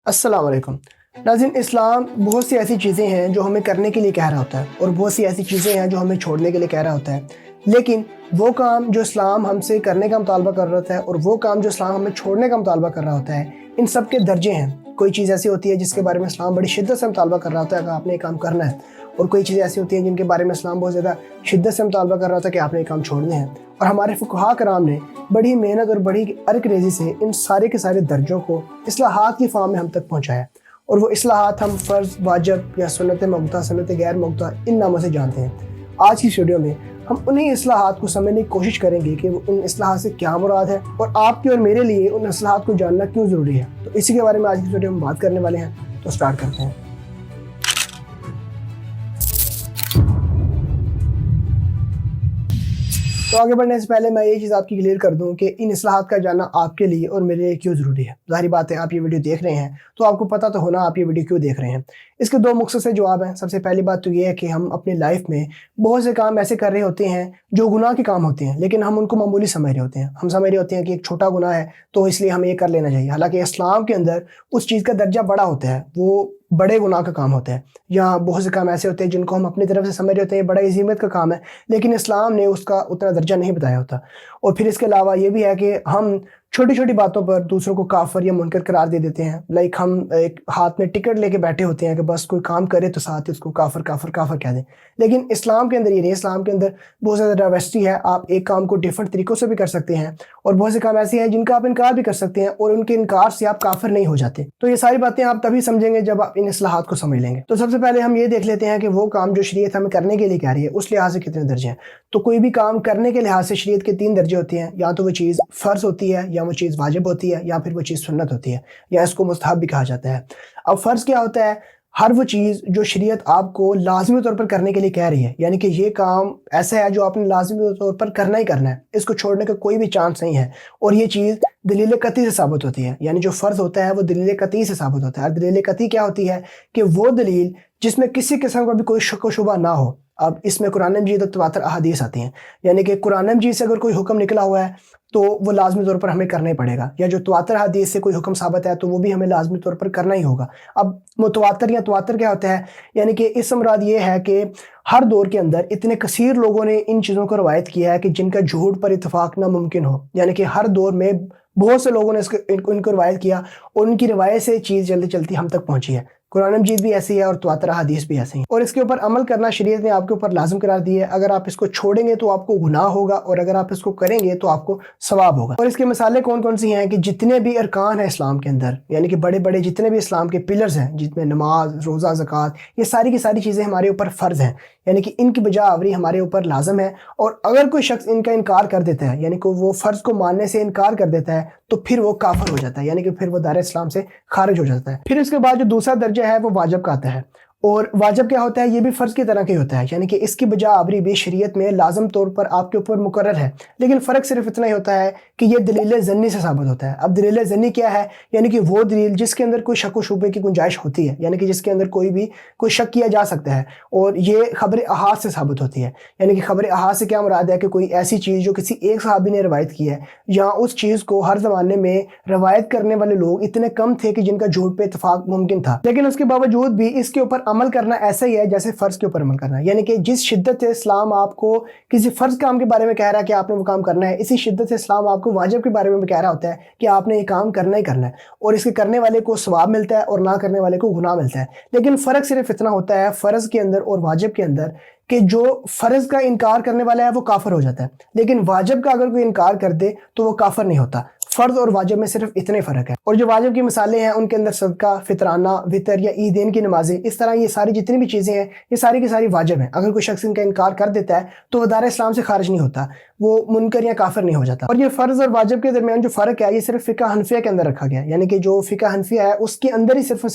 अस्सलाम वालेकुम नाज़रीन। इस्लाम बहुत सी ऐसी चीज़ें हैं जो हमें करने के लिए कह रहा होता है और बहुत सी ऐसी चीज़ें हैं जो हमें छोड़ने के लिए कह रहा होता है। लेकिन वो काम जो इस्लाम हमसे करने का मुतालबा कर रहा होता है और वो काम जो इस्लाम हमें छोड़ने का मुतालबा कर रहा होता है, इन सब के दर्जे हैं। कोई चीज़ ऐसी होती है जिसके बारे में इस्लाम बड़ी शिद्दत से मुतालबा कर रहा होता है कि आपने ये काम करना है, और कोई चीज़ें ऐसी होती हैं जिनके बारे में इस्लाम बहुत ज़्यादा शिद्दत से मुतालबा कर रहा होता है कि आपने ये काम छोड़ने हैं। और हमारे फुक़हा कराम ने बड़ी मेहनत और बड़ी अरक-रेज़ी से इन सारे के सारे दर्जों को इस्लाहात की फ़ॉर्म में हम तक पहुँचाया, और वो इस्लाहात हम फ़र्ज़, वाजिब या सुन्नत मुक़्ता, सुन्नत गैर मुक़्ता इन नामों से जानते हैं। आज की वीडियो में हम उन्हीं इस्लाहात को समझने की कोशिश करेंगे कि वो उन इस्लाहात से क्या मुराद है और आपके और मेरे लिए उन इस्लाहात को जानना क्यों ज़रूरी है। तो इसी के बारे में आज की वीडियो में बात करने वाले हैं, तो स्टार्ट करते हैं। तो आगे बढ़ने से पहले मैं ये चीज़ आपकी क्लियर कर दूं कि इन इस्लाहात का जानना आपके लिए और मेरे लिए क्यों ज़रूरी है। ज़ाहिर बात है, आप ये वीडियो देख रहे हैं तो आपको पता तो होना आप ये वीडियो क्यों देख रहे हैं। इसके दो मुख्तसर जवाब हैं। सबसे पहली बात तो ये है कि हम अपनी लाइफ में बहुत से काम ऐसे कर रहे होते हैं जो गुनाह के काम होते हैं, लेकिन हम उनको मामूली समझ रहे होते हैं। हम समझ रहे होते हैं कि एक छोटा गुनाह है तो इसलिए हमें ये कर लेना चाहिए, हालांकि इस्लाम के अंदर उस चीज़ का दर्जा बड़ा होता है, वो बड़े गुनाह का काम होता है। या बहुत से काम ऐसे होते हैं जिनको हम अपनी तरफ से समझ रहे होते हैं बड़ा इज़्ज़त का काम है, लेकिन इस्लाम ने उसका उतना दर्जा नहीं बताया होता। और फिर इसके अलावा ये भी है कि हम छोटी छोटी बातों पर दूसरों को काफिर या मुनकर करार दे देते हैं। लाइक हम एक हाथ में टिकट लेके बैठे होते हैं कि बस कोई काम करे तो साथ ही उसको काफिर काफिर काफिर कह दें, लेकिन इस्लाम के अंदर ये नहीं। इस्लाम के अंदर बहुत ज़्यादा डाइवर्सिटी है, आप एक काम को डिफरेंट तरीक़ों से भी कर सकते हैं, और बहुत से काम ऐसे हैं जिनका आप इनकार भी कर सकते हैं और उनके इनकार से आप काफिर नहीं हो जाते। तो ये सारी बातें आप तभी समझेंगे जब आप इन इस्लाहात को समझ लेंगे। तो सबसे पहले हम ये देख लेते हैं कि वो काम जो शरीयत हमें करने के लिए कह रही है उस लिहाज से कितने दर्जे हैं। तो कोई भी काम करने के लिहाज से शरीयत के 3 दर्जे होते हैं। या तो वो चीज़ फ़र्ज़ होती है, या वो चीज़ वाजिब होती है, या फिर वो चीज़ सुन्नत होती है, या इसको मुस्तहब भी कहा जाता है। अब फ़र्ज़ क्या होता है? हर वो चीज़ जो शरीयत आपको लाज़मी तौर पर करने के लिए कह रही है, यानी कि ये काम ऐसा है जो आपने लाज़मी तौर पर करना ही करना है, इसको छोड़ने का कोई भी चांस नहीं है, और ये चीज़ दलील कती से साबित होती है। यानी जो फ़र्ज़ होता है वो दलील कती से साबित होता है। और दलील कती क्या होती है कि वो दलील जिसमें किसी किस्म का भी कोई शक व शुबा ना हो। अब इसमें कुरान मजीद और तवातर अहादीस आती हैं, यानी कि कुरान मजीद से अगर कोई हुक्म निकला हुआ है तो वो लाजमी तौर पर हमें करना ही पड़ेगा, या जो तवातर हदीस से कोई हुक्म साबित है तो वो भी हमें लाजमी तौर पर करना ही होगा। अब मुतवातर या तवातर क्या होता है? यानी कि इस मुराद ये है कि हर दौर के अंदर इतने कसीर लोगों ने इन चीज़ों को रवायत किया है कि जिनका झूठ पर इतफाक़ नामुमकिन हो। यानी कि हर दौर में बहुत से लोगों ने इनको रवायत किया और उनकी रवायत से चीज़ जल्दी चलती हम तक पहुँची है। कुरान मजीद भी ऐसी है और तवातर हदीस भी ऐसी है, और इसके ऊपर अमल करना शरीयत ने आपके ऊपर लाज़िम करार दिया है। अगर आप इसको छोड़ेंगे तो आपको गुनाह होगा, और अगर आप इसको करेंगे तो आपको सवाब होगा। और इसके मिसालें कौन कौन सी हैं कि जितने भी अरकान हैं इस्लाम के अंदर, यानी कि बड़े बड़े जितने भी इस्लाम के पिलर्स हैं, जिसमें नमाज, रोज़ा, ज़कात, ये सारी की सारी चीज़ें हमारे ऊपर फ़र्ज़ हैं, यानी कि इनकी बजा आवरी हमारे ऊपर लाजम है। और अगर कोई शख्स इनका इनकार कर देता है, यानी कि वो फ़र्ज़ को मानने से इनकार कर देता है, तो फिर वो काफिर हो जाता है, यानी कि फिर वो दायरे इस्लाम से खारिज हो जाता है। फिर इसके बाद जो दूसरा दर्जा है वो वाजिब का आता है। और वाजिब क्या होता है? ये भी फ़र्ज़ की तरह के होता है, यानी कि इसकी बजा आवरी भी शरीयत में लाजम तौर पर आपके ऊपर मुकर्रर है, लेकिन फ़र्क सिर्फ इतना ही होता है कि ये दलील ज़न्नी से साबित होता है। अब दलील ज़न्नी क्या है? यानी कि वो दलील जिसके अंदर कोई शक व शुबे की गुंजाइश होती है, यानी कि जिसके अंदर कोई शक किया जा सकता है, और ये खबर अहाद से साबित होती है। यानी कि खबर अहाद से क्या मुराद है कि कोई ऐसी चीज़ जो किसी एक सहाबी ने रवायत की है, या उस चीज़ को हर ज़माने में रवायत करने वाले लोग इतने कम थे कि जिनका झूठ पे इत्तफाक मुमकिन था, लेकिन उसके बावजूद भी इसके ऊपर अमल करना ऐसा ही है जैसे फ़र्ज़ के ऊपर अमल करना है। यानी कि जिस शिद्दत से इस्लाम आपको किसी फ़र्ज़ काम के बारे में कह रहा है कि आपने वो काम करना है, इसी शिद्दत से इस्लाम आपको वाजिब के बारे में भी कह रहा होता है कि आपने ये काम करना ही करना है, और इसके करने वाले को सवाब मिलता है और ना करने वाले को गुनाह मिलता है। लेकिन फ़र्क सिर्फ इतना होता है फ़र्ज़ के अंदर और वाजिब के अंदर कि जो फ़र्ज़ का इनकार करने वाला है वो काफिर हो जाता है, लेकिन वाजिब का अगर कोई इनकार कर दे तो वो काफिर नहीं होता। फ़र्ज़ और वाजिब में सिर्फ इतने फ़र्क है। और जो वाजिब की मिसालें हैं उनके अंदर सदका, फितराना, वितर या ईदैन की नमाज़ें, इस तरह ये सारी जितनी भी चीज़ें हैं ये सारी की सारी वाजिब हैं। अगर कोई शख्स इनका इनकार कर देता है तो वह दायरे इस्लाम से खारिज नहीं होता, वो मुनकर या काफिर नहीं हो जाता। और ये फ़र्ज़ और वाजिब के दरमियान जो फ़र्क है ये सिर्फ फ़िक़्ह हनफिया के अंदर रखा गया है, यानी कि जो फ़िक़्ह हनफिया है उसके अंदर ही सिर्फ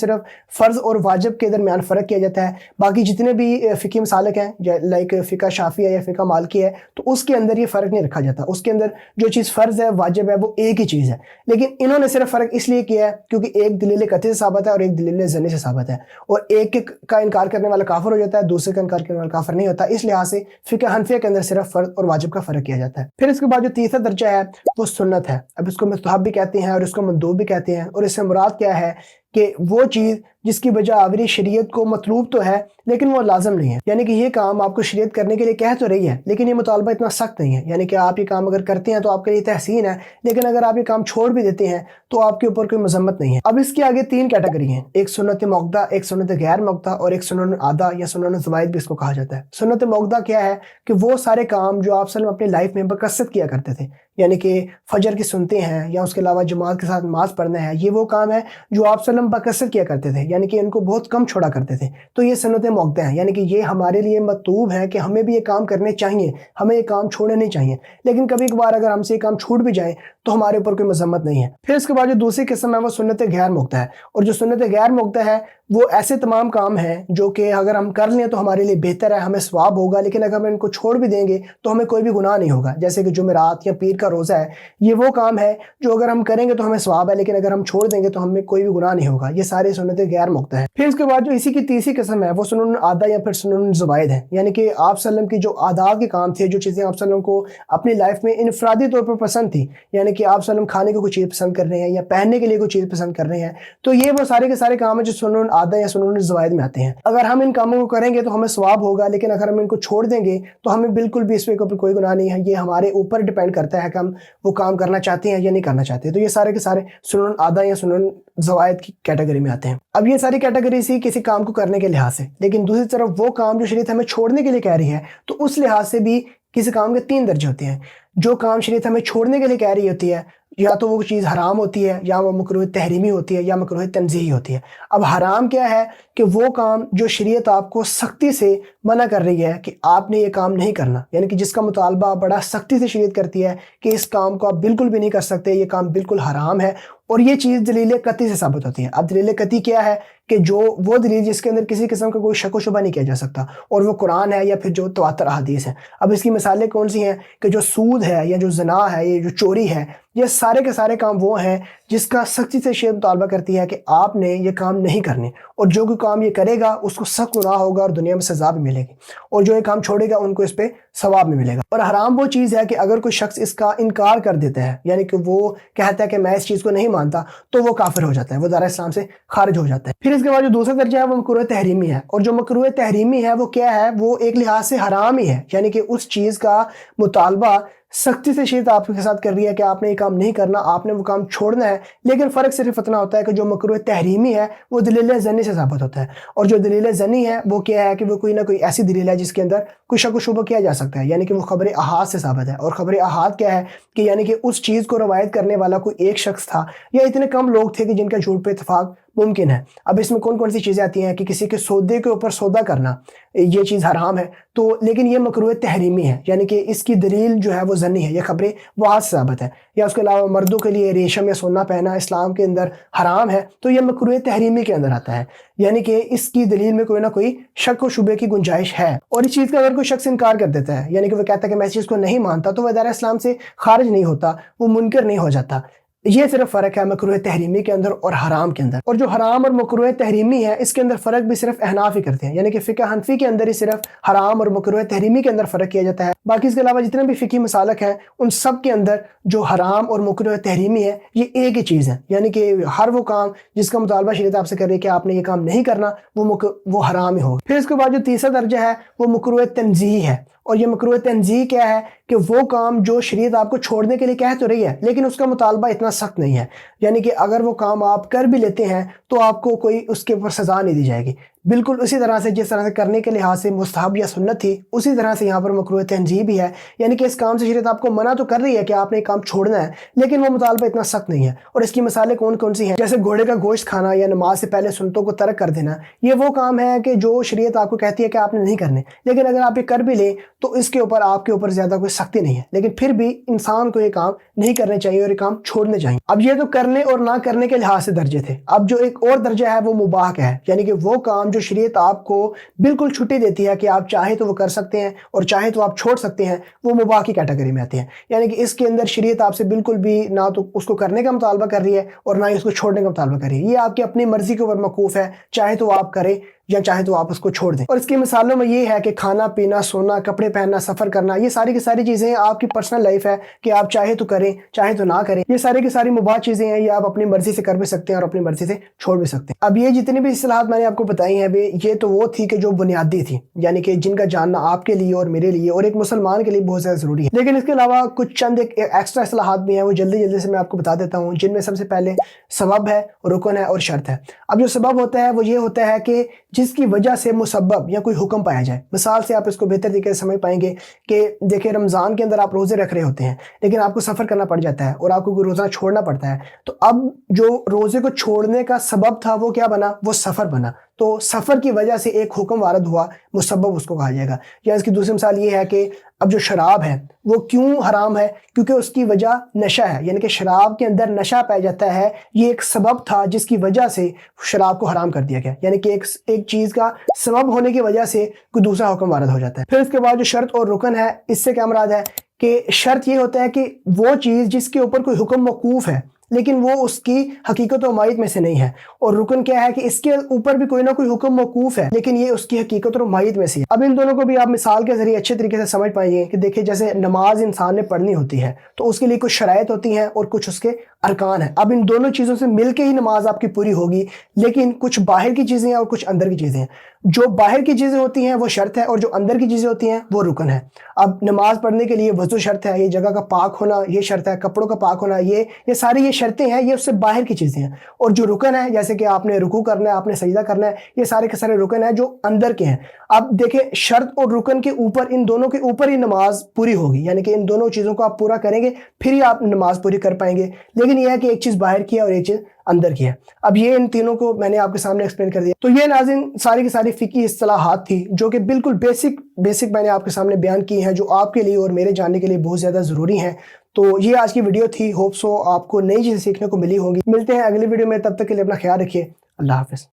फ़र्ज़ और वाजिब के दरमियान फ़र्क किया जाता है। बाकी जितने भी फ़िक़्ही मसालिक हैं, लाइक फ़िक़्ह शाफ़िया या फ़िक़्ह मालिकी है, तो उसके अंदर ये फ़र्क नहीं रखा जाता। उसके अंदर जो चीज़ फ़र्ज़ है, वाजिब है, वो एक ही चीज़ है। लेकिन इन्होंने सिर्फ फ़र्क इसलिए किया है क्योंकि एक दलील कती से साबित है और एक दलील ज़न्नी से साबित है, और एक का इनकार करने वाला काफिर हो जाता है, दूसरे का इनकार करने वाला काफिर नहीं होता। इस लिहाज से फ़िक़्ह हनफिया के अंदर सिर्फ फ़र्ज़ और वाजिब का फ़र्क किया जाता है। फिर इसके बाद जो तीसरा दर्जा है वो सुन्नत है। अब इसको मुस्तहब भी कहते हैं और इसको मंदूब भी कहते हैं, और इससे मुराद क्या है کہ وہ چیز جس کی بجا آوری شریعت کو مطلوب تو ہے لیکن وہ لازم نہیں ہے، یعنی کہ یہ کام آپ کو شریعت کرنے کے لیے کہہ تو رہی ہے لیکن یہ مطالبہ اتنا سخت نہیں ہے، یعنی کہ آپ یہ کام اگر کرتے ہیں تو آپ کے لیے تحسین ہے، لیکن اگر آپ یہ کام چھوڑ بھی دیتے ہیں تو آپ کے اوپر کوئی مذمت نہیں ہے۔ اب اس کے آگے 3 کیٹیگری ہیں، ایک سنت موقدہ، ایک سنت غیر موقدہ اور ایک سنن عادہ یا سنن زوائد بھی اس کو کہا جاتا ہے۔ سنت موقدہ کیا ہے کہ وہ سارے کام جو آپ صلی اللہ علیہ وسلم اپنی لائف میں بکثرت کیا کرتے تھے، یعنی کہ فجر کی سنتیں ہیں یا اس کے علاوہ جماعت کے ساتھ نماز پڑھنا ہے، یہ وہ کام ہے جو آپ صلی اللہ علیہ وسلم بکثرت کیا کرتے تھے، یعنی کہ ان کو بہت کم چھوڑا کرتے تھے، تو یہ سنت موقدہ ہیں، یعنی کہ یہ ہمارے لیے مطلوب ہے کہ ہمیں بھی یہ کام کرنے چاہیے، ہمیں یہ کام چھوڑنے نہیں چاہیے، لیکن کبھی کبھار اگر ہم سے یہ کام چھوٹ بھی جائیں تو ہمارے اوپر کوئی مذمت نہیں ہے۔ پھر اس کے بعد جو دوسری قسم ہے وہ سنت غیر موقدہ ہے، اور جو سنت غیر موقدہ ہے وہ ایسے تمام کام ہیں جو کہ اگر ہم کر لیں تو ہمارے لیے بہتر ہے، ہمیں ثواب ہوگا، لیکن اگر ہم ان کو چھوڑ بھی دیں گے تو ہمیں کوئی بھی گناہ نہیں ہوگا، جیسے کہ جمعرات یا پیر کا روزہ ہے، یہ وہ کام ہے جو اگر ہم کریں گے تو ہمیں ثواب ہے، لیکن اگر ہم چھوڑ دیں گے تو ہمیں کوئی بھی گناہ نہیں ہوگا۔ یہ سارے سنت غیر موقدہ ہے۔ پھر اس کے بعد جو اسی کی تیسری قسم ہے وہ سنن عادہ یا پھر سنن زوائد ہے، یعنی کہ آپ صلی اللہ علیہ وسلم کی جو عادات کے کام تھے، جو چیزیں آپ صلی اللہ علیہ وسلم کو اپنی لائف میں انفرادی طور پر پسند تھی، یعنی کہ آپ صلی اللہ علیہ وسلم کھانے کو کوئی چیز پسند کر رہے ہیں یا پہننے کے لیے کوئی چیز پسند کر رہے ہیں، تو یہ وہ سارے کے سارے کام ہیں جو سنن عادہ یا سنن زوائد میں آتے ہیں۔ اگر ہم ان کاموں کو کریں گے تو ہمیں ثواب ہوگا، لیکن اگر ہم ان کو چھوڑ دیں گے تو ہمیں بالکل بھی اس پہ کوئی گناہ نہیں ہے، یہ ہمارے اوپر ڈیپینڈ کرتا ہے کہ ہم وہ کام کرنا چاہتے ہیں یا نہیں کرنا چاہتے۔ تو یہ سارے کے سارے سنن عادہ یا سنن زوائد کی کیٹیگری میں آتے ہیں۔ اب یہ ساری کیٹیگری سی کسی کام کو کرنے کے لحاظ سے، لیکن دوسری طرف وہ کام جو شریعت ہمیں چھوڑنے کے لیے کہہ رہی ہے تو اس لحاظ سے بھی کسی کام کے 3 درجے ہوتے ہیں۔ جو کام شریعت ہمیں چھوڑنے کے لیے کہہ رہی ہوتی ہے یا تو وہ چیز حرام ہوتی ہے یا وہ مکروہ تحریمی ہوتی ہے یا مکروہ تنزیہی ہوتی ہے۔ اب حرام کیا ہے کہ وہ کام جو شریعت آپ کو سختی سے منع کر رہی ہے کہ آپ نے یہ کام نہیں کرنا، یعنی کہ جس کا مطالبہ بڑا سختی سے شریعت کرتی ہے کہ اس کام کو آپ بالکل بھی نہیں کر سکتے، یہ کام بالکل حرام ہے، اور یہ چیز دلیل قطعی سے ثابت ہوتی ہے۔ اب دلیل قطعی کیا ہے کہ جو وہ دلیل جس کے اندر کسی قسم کا کوئی شک و شبہ نہیں کیا جا سکتا، اور وہ قرآن ہے یا پھر جو تواتر احادیث ہیں۔ اب اس کی مثالیں کون سی ہیں کہ جو سود ہے یا جو زنا ہے، یہ جو چوری ہے، یہ سارے کے سارے کام وہ ہیں جس کا سختی سے شریعت مطالبہ کرتی ہے کہ آپ نے یہ کام نہیں کرنے، اور جو کوئی کام یہ کرے گا اس کو سخت گناہ ہوگا اور دنیا میں سزا بھی ملے گی، اور جو یہ کام چھوڑے گا ان کو اس پہ ثواب بھی ملے گا۔ اور حرام وہ چیز ہے کہ اگر کوئی شخص اس کا انکار کر دیتا ہے، یعنی کہ وہ کہتا ہے کہ میں اس چیز کو نہیں مانتا، تو وہ کافر ہو جاتا ہے، وہ دائرہ اسلام سے خارج ہو جاتا ہے۔ پھر اس کے بعد جو دوسرا درجہ ہے وہ مکروہ تحریمی ہے، اور جو مکروہ تحریمی ہے وہ کیا ہے، وہ ایک لحاظ سے حرام ہی ہے، یعنی کہ اس چیز کا مطالبہ سختی سے شریعت آپ کے ساتھ کر رہی ہے کہ آپ نے یہ کام نہیں کرنا، آپ نے وہ کام چھوڑنا ہے، لیکن فرق صرف اتنا ہوتا ہے کہ جو مکروہ تحریمی ہے وہ دلیل ظنی سے ثابت ہوتا ہے، اور جو دلیل ظنی ہے وہ کیا ہے کہ وہ کوئی نہ کوئی ایسی دلیل ہے جس کے اندر کوئی شک و شبہ کیا جا سکتا ہے، یعنی کہ وہ خبر احاد سے ثابت ہے۔ اور خبر احاد کیا ہے کہ یعنی کہ اس چیز کو روایت کرنے والا کوئی ایک شخص تھا یا اتنے کم لوگ تھے کہ جن کا جھوٹ پہ اتفاق ممکن ہے۔ اب اس میں کون کون سی چیزیں آتی ہیں کہ کسی کے سودے کے اوپر سودا کرنا، یہ چیز حرام ہے، تو لیکن یہ مکروہ تحریمی ہے، یعنی کہ اس کی دلیل جو ہے وہ ظنی ہے، یہ خبر واحد سے ثابت ہے۔ یا اس کے علاوہ مردوں کے لیے ریشم یا سونا پہنا اسلام کے اندر حرام ہے، تو یہ مکروہ تحریمی کے اندر آتا ہے، یعنی کہ اس کی دلیل میں کوئی نہ کوئی شک و شبے کی گنجائش ہے۔ اور اس چیز کا اگر کوئی شخص انکار کر دیتا ہے، یعنی کہ وہ کہتا ہے کہ میں اس چیز کو نہیں مانتا، تو وہ دائرہ اسلام سے خارج نہیں ہوتا، وہ منکر نہیں ہو جاتا۔ یہ صرف فرق ہے مکروہ تحریمی کے اندر اور حرام کے اندر۔ اور جو حرام اور مکروہ تحریمی ہے اس کے اندر فرق بھی صرف احناف ہی کرتے ہیں، یعنی کہ فقہ حنفی کے اندر ہی صرف حرام اور مکروہ تحریمی کے اندر فرق کیا جاتا ہے، باقی اس کے علاوہ جتنے بھی فقہی مسالک ہیں ان سب کے اندر جو حرام اور مکروہ تحریمی ہے یہ ایک ہی چیز ہے، یعنی کہ ہر وہ کام جس کا مطالبہ شریعت آپ سے کر رہی ہے کہ آپ نے یہ کام نہیں کرنا، وہ حرام ہی ہوگا۔ پھر اس کے بعد جو تیسرا درجہ ہے وہ مکروہ تنزیہی ہے، اور یہ مکروہ تنزیہی کیا ہے کہ وہ کام جو شریعت آپ کو چھوڑنے کے لیے کہہ تو رہی ہے لیکن اس کا مطالبہ اتنا سخت نہیں ہے، یعنی کہ اگر وہ کام آپ کر بھی لیتے ہیں تو آپ کو کوئی اس کے اوپر سزا نہیں دی جائے گی، بالکل اسی طرح سے جس طرح سے کرنے کے لحاظ سے مستحب یا سنت تھی اسی طرح سے یہاں پر مکروہ تنزیہی بھی ہے، یعنی کہ اس کام سے شریعت آپ کو منع تو کر رہی ہے کہ آپ نے یہ کام چھوڑنا ہے لیکن وہ مطالبہ اتنا سخت نہیں ہے۔ اور اس کی مثالیں کون کون سی ہیں، جیسے گھوڑے کا گوشت کھانا یا نماز سے پہلے سنتوں کو ترک کر دینا، یہ وہ کام ہے کہ جو شریعت آپ کو کہتی ہے کہ آپ نے نہیں کرنے، لیکن اگر آپ یہ کر بھی لیں تو اس کے اوپر آپ کے اوپر زیادہ کوئی سختی نہیں ہے، لیکن پھر بھی انسان کو یہ کام نہیں کرنے چاہیے اور یہ کام چھوڑنے چاہیے۔ اب یہ تو کرنے اور نہ کرنے کے لحاظ سے درجے تھے، اب جو ایک اور درجہ ہے وہ مباح کا ہے، یعنی کہ وہ کام جو شریعت آپ کو بالکل چھٹی دیتی ہے کہ آپ چاہے تو وہ کر سکتے ہیں اور چاہے تو آپ چھوڑ سکتے ہیں، وہ مباح کی کیٹیگری میں آتے ہیں، یعنی کہ اس کے اندر شریعت آپ سے بالکل بھی نہ تو اس کو کرنے کا مطالبہ کر رہی ہے اور نہ ہی اس کو چھوڑنے کا مطالبہ کر رہی ہے، یہ آپ کی اپنی مرضی کے اوپر موقوف ہے، چاہے تو آپ کریں या चाहे तो आप उसको छोड़ दें। और इसकी मिसालों में ये है कि खाना पीना, सोना, कपड़े पहनना, सफ़र करना, ये सारी की सारी चीज़ें आपकी पर्सनल लाइफ है कि आप चाहे तो करें चाहे तो ना करें। ये सारी की सारी मुबाह चीज़ें हैं, ये आप अपनी मर्जी से कर भी सकते हैं और अपनी मर्जी से छोड़ भी सकते हैं। अब ये जितनी भी इस्लाहात मैंने आपको बताई हैं ये तो वो थी कि जो बुनियादी थी, यानी कि जिनका जानना आपके लिए और मेरे लिए और एक मुसलमान के लिए बहुत ज़्यादा ज़रूरी है। लेकिन इसके अलावा कुछ चंद एक एक्स्ट्रा इस्लाहात भी हैं, वो जल्दी से मैं आपको बता देता हूँ, जिनमें सबसे पहले सबब है, रुकन है और शर्त है। अब जो सबब होता है वो ये होता है कि जिसकी वजह से मुसब्बब या कोई हुक्म पाया जाए। मिसाल से आप इसको बेहतर तरीके से समझ पाएंगे कि देखिए, रमज़ान के अंदर आप रोज़े रख रहे होते हैं, लेकिन आपको सफ़र करना पड़ जाता है और आपको कोई रोज़ा छोड़ना पड़ता है, तो अब जो रोज़े को छोड़ने का सबब था वो क्या बना? वो सफ़र बना। तो सफ़र की वजह से एक हुक्म वारद हुआ, मुसब्बब उसको कहा जाएगा। या इसकी दूसरी मिसाल ये है कि अब जो शराब है वो क्यों हराम है? क्योंकि उसकी वजह नशा है, यानी कि शराब के अंदर नशा पाया जाता है। ये एक सबब था जिसकी वजह से शराब को हराम कर दिया गया, यानी कि एक चीज़ का सबब होने की वजह से कोई दूसरा हुक्म वारद हो जाता है। फिर इसके बाद जो शर्त और रुकन है, इससे क्या मुराद है कि शर्त ये होता है कि वो चीज़ जिसके ऊपर कोई हुक्म मौकूफ़ है लेकिन वो उसकी हकीकत और मायत में से नहीं है, और रुकन क्या है कि इसके ऊपर भी कोई ना कोई हुक्म मौकूफ है लेकिन ये उसकी हकीकत और मायत में से है। अब इन दोनों को भी आप मिसाल के जरिए अच्छे तरीके से समझ पाएंगे कि देखिए, जैसे नमाज इंसान ने पढ़नी होती है तो उसके लिए कुछ शराइत होती हैं और कुछ उसके अरकान है। अब इन दोनों चीज़ों से मिलके ही नमाज आपकी पूरी होगी, लेकिन कुछ बाहर की चीज़ें हैं और कुछ अंदर की चीज़ें हैं। जो बाहर की चीज़ें होती हैं वो शर्त है और जो अंदर की चीज़ें होती हैं वो रुकन है। अब नमाज पढ़ने के लिए वज़ू शर्त है, ये जगह का पाक होना ये शर्त है, कपड़ों का पाक होना ये सारी ये शर्तें हैं, ये उससे बाहर की चीज़ें हैं। और जो रुकन है, जैसे कि आपने रुकू करना है, आपने सजदा करना है, ये सारे के सारे रुकन है जो अंदर के हैं। अब देखिए, शर्त और रुकन के ऊपर, इन दोनों के ऊपर ही नमाज पूरी होगी, यानी कि इन दोनों चीज़ों को आप पूरा करेंगे फिर ही आप नमाज पूरी कर पाएंगे। लेकिन यह है कि एक चीज़ बाहर की है और एक चीज़ अंदर की है। अब ये इन तीनों को मैंने आपके सामने एक्सप्लेन कर दिया। तो ये नाज़रीन सारी की सारी फ़िकी इस्तिलाहात थी जो कि बिल्कुल बेसिक मैंने आपके सामने बयान की हैं, जो आपके लिए और मेरे जानने के लिए बहुत ज़्यादा ज़रूरी हैं। तो ये आज की वीडियो थी। होप सो आपको नई चीज़ें सीखने को मिली होंगी। मिलते हैं अगली वीडियो में, तब तक के लिए अपना ख्याल रखिए। अल्लाह हाफ़िज़।